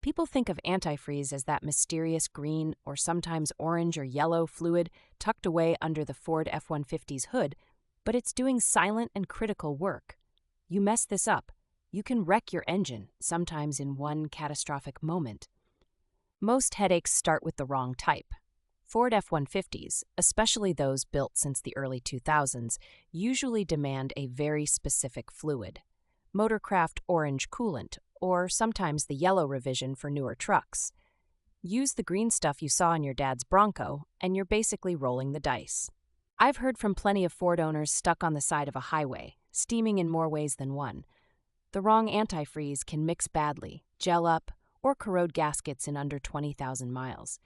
People think of antifreeze as that mysterious green or sometimes orange or yellow fluid tucked away under the Ford F-150's hood, but it's doing silent and critical work. You mess this up, you can wreck your engine, sometimes in one catastrophic moment. Most headaches start with the wrong type. Ford F-150s, especially those built since the early 2000s, usually demand a very specific fluid. Motorcraft Orange coolant, or sometimes the yellow revision for newer trucks. Use the green stuff you saw in your dad's Bronco, and you're basically rolling the dice. I've heard from plenty of Ford owners stuck on the side of a highway, steaming in more ways than one. The wrong antifreeze can mix badly, gel up, or corrode gaskets in under 20,000 miles.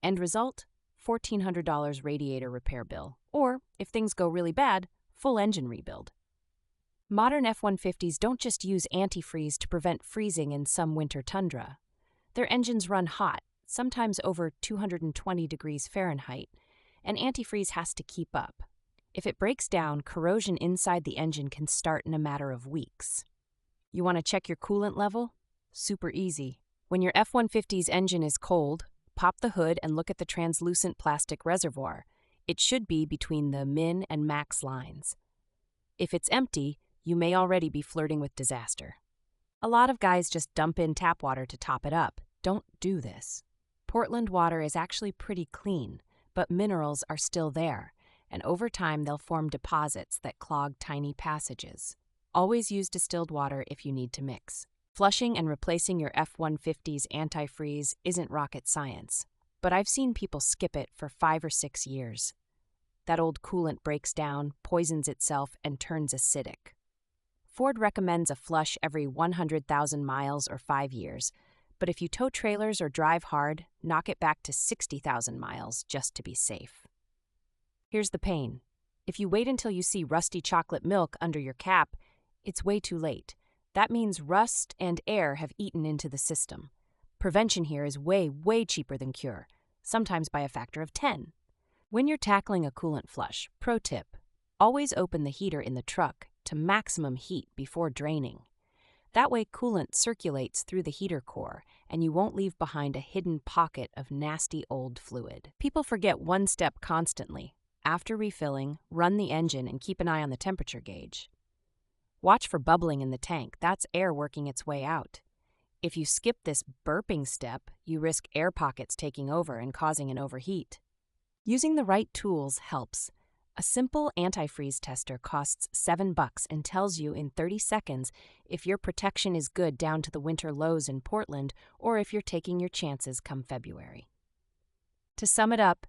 End result? $1,400 radiator repair bill, or, if things go really bad, full engine rebuild. Modern F-150s don't just use antifreeze to prevent freezing in some winter tundra. Their engines run hot, sometimes over 220 degrees Fahrenheit, and antifreeze has to keep up. If it breaks down, corrosion inside the engine can start in a matter of weeks. You want to check your coolant level? Super easy. When your F-150's engine is cold, pop the hood and look at the translucent plastic reservoir. It should be between the min and max lines. If it's empty, you may already be flirting with disaster. A lot of guys just dump in tap water to top it up. Don't do this. Portland water is actually pretty clean, but minerals are still there, and over time they'll form deposits that clog tiny passages. Always use distilled water if you need to mix. Flushing and replacing your F-150's antifreeze isn't rocket science, but I've seen people skip it for 5 or 6 years. That old coolant breaks down, poisons itself, and turns acidic. Ford recommends a flush every 100,000 miles or 5 years, but if you tow trailers or drive hard, knock it back to 60,000 miles just to be safe. Here's the pain. If you wait until you see rusty chocolate milk under your cap, it's way too late. That means rust and air have eaten into the system. Prevention here is way, way cheaper than cure, sometimes by a factor of 10. When you're tackling a coolant flush, pro tip, always open the heater in the truck to maximum heat before draining. That way coolant circulates through the heater core and you won't leave behind a hidden pocket of nasty old fluid. People forget one step constantly. After refilling, run the engine and keep an eye on the temperature gauge. Watch for bubbling in the tank. That's air working its way out. If you skip this burping step, you risk air pockets taking over and causing an overheat. Using the right tools helps. A simple antifreeze tester costs $7 and tells you in 30 seconds if your protection is good down to the winter lows in Portland or if you're taking your chances come February. To sum it up,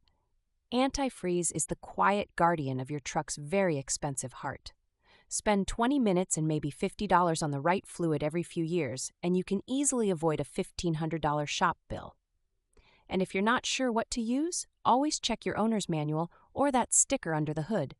antifreeze is the quiet guardian of your truck's very expensive heart. Spend 20 minutes and maybe $50 on the right fluid every few years, and you can easily avoid a $1,500 shop bill. And if you're not sure what to use, always check your owner's manual or that sticker under the hood.